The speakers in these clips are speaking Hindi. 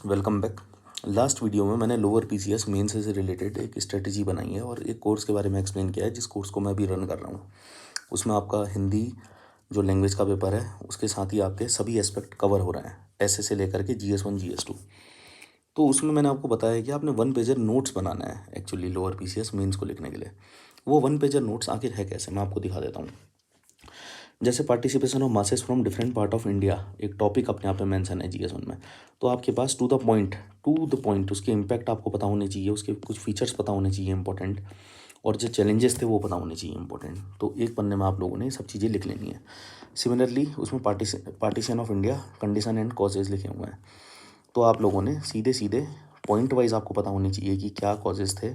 Welcome back. लास्ट वीडियो में मैंने लोअर पीसीएस मेंस से रिलेटेड एक स्ट्रेटजी बनाई है और एक कोर्स के बारे में एक्सप्लेन किया है, जिस कोर्स को मैं अभी रन कर रहा हूँ। उसमें आपका हिंदी जो लैंग्वेज का पेपर है उसके साथ ही आपके सभी एस्पेक्ट कवर हो रहे हैं, ऐसे से लेकर के GS1 GS2। तो उसमें मैंने आपको बताया कि आपने 1 पेजर नोट्स बनाना है एक्चुअली लोअर पीसीएस मेंस को लिखने के लिए। वो 1 पेजर नोट्स आखिर है कैसे, मैं आपको दिखा देता हूँ। जैसे participation of masses from different part of India एक टॉपिक अपने आप में मेंशन है GS1 में। तो आपके पास टू द पॉइंट उसके इम्पैक्ट आपको पता होने चाहिए, उसके कुछ फीचर्स पता होने चाहिए इंपॉर्टेंट, और जो चैलेंजेस थे वो पता होने चाहिए इंपॉर्टेंट। तो एक पन्ने में आप लोगों ने सब चीज़ें लिख लेनी है। सिमिलरली उसमें partition of India condition and causes लिखे हुए हैं। तो आप लोगों ने सीधे सीधे पॉइंट वाइज आपको पता होनी चाहिए कि क्या कॉजेज थे,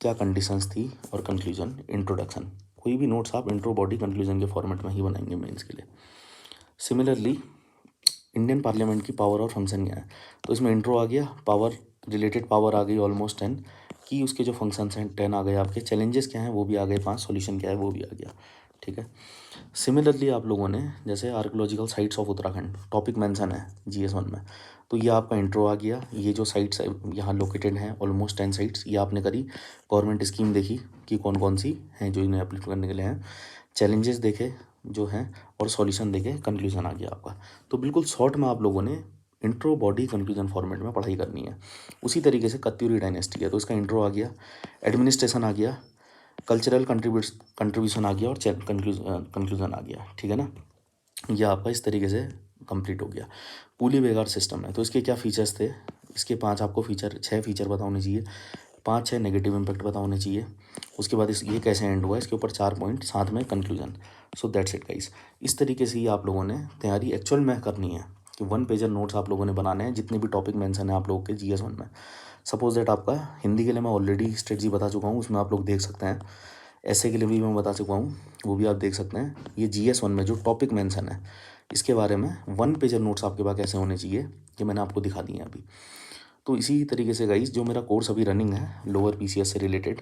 क्या कंडीशंस थी, और कंक्लूजन, इंट्रोडक्शन। कोई भी नोट्स आप इंट्रो बॉडी कंक्लूजन के फॉर्मेट में ही बनाएंगे मेंस के लिए। सिमिलरली इंडियन पार्लियामेंट की पावर और फंक्शन क्या है, तो इसमें इंट्रो आ गया, पावर रिलेटेड पावर आ गई ऑलमोस्ट 10 की, उसके जो फंक्शंस हैं 10 आ गए आपके, चैलेंजेस क्या हैं वो भी आ गए 5, सॉल्यूशन क्या है वो भी आ गया। ठीक है। सिमिलरली आप लोगों ने जैसे archaeological sites of Uttarakhand topic mention है GS1 में, तो ये आपका इंट्रो आ गया। ये जो साइट्स यहाँ लोकेटेड हैं ऑलमोस्ट 10 साइट्स, ये आपने करी। गवर्नमेंट स्कीम देखी कि कौन कौन सी हैं जो इन्हें अप्लाई करने के लिए हैं, चैलेंजेस देखे जो हैं, और सॉल्यूशन देखे, कंक्लूजन आ गया आपका। तो बिल्कुल शॉर्ट में आप लोगों ने इंट्रो बॉडी कंक्लूजन फॉर्मेट में पढ़ाई करनी है। उसी तरीके से कत्यूरी डायनेस्टी है तो इसका इंट्रो आ गया, एडमिनिस्ट्रेशन आ गया, कल्चरल कंट्रीब्यूशन आ गया, और कंक्लूजन आ गया। ठीक है ना। यह आपका इस तरीके से कंप्लीट हो गया। पूली बेगार सिस्टम है तो इसके क्या फीचर्स थे, इसके 5 आपको फीचर, 6 फीचर पता होने चाहिए, 5-6 नेगेटिव इम्पैक्ट पता होने चाहिए। उसके बाद ये कैसे एंड हुआ, इसके ऊपर 4 पॉइंट, साथ में conclusion. So that's it guys. इस तरीके से ही आप लोगों ने तैयारी एक्चुअल में करनी है कि 1 पेजर नोट्स आप लोगों ने बनाने हैं, जितने भी टॉपिक मेंशन है आप लोगों के GS1 में। सपोज दैट आपका हिंदी के लिए मैं ऑलरेडी स्ट्रेटजी बता चुका हूँ, उसमें आप लोग देख सकते हैं। ऐसे के लिए भी मैं बता चुका हूँ, वो भी आप देख सकते हैं। ये GS1 में जो टॉपिक मेंशन है इसके बारे में 1 पेजर नोट्स आपके पास कैसे होने चाहिए, ये मैंने आपको दिखा दिए हैं अभी। तो इसी तरीके से गाइस जो मेरा कोर्स अभी रनिंग है लोअर पीसीएस से रिलेटेड,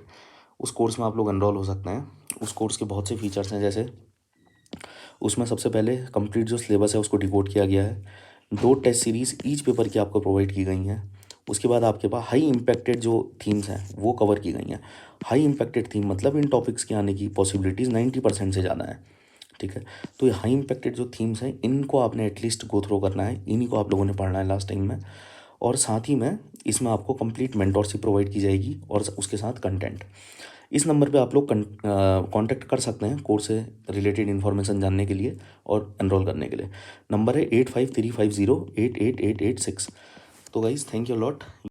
उस कोर्स में आप लोग एनरोल हो सकते हैं। उस कोर्स के बहुत से फीचर्स हैं, जैसे उसमें सबसे पहले कंप्लीट जो सिलेबस है उसको डिकोड किया गया है। 2 टेस्ट सीरीज़ ईच पेपर की आपको प्रोवाइड की गई हैं। उसके बाद आपके पास हाई इम्पैक्टेड जो थीम्स हैं वो कवर की गई हैं। हाई इम्पैक्टेड थीम मतलब इन टॉपिक्स के आने की पॉसिबिलिटीज़ 90% से ज़्यादा है। ठीक है। तो ये हाई इम्पैक्टेड जो थीम्स हैं इनको आपने एटलीस्ट गो थ्रो करना है, इन्हीं को आप लोगों ने पढ़ना है लास्ट टाइम में। और साथ ही में इसमें आपको कंप्लीट मेंटोरशिप प्रोवाइड की जाएगी और उसके साथ कंटेंट। इस नंबर पे आप लोग कांटेक्ट कर सकते हैं कोर्स से रिलेटेड इन्फॉर्मेशन जानने के लिए और एनरोल करने के लिए। नंबर है 8535088886। तो गाइज़ थैंक यू लॉट।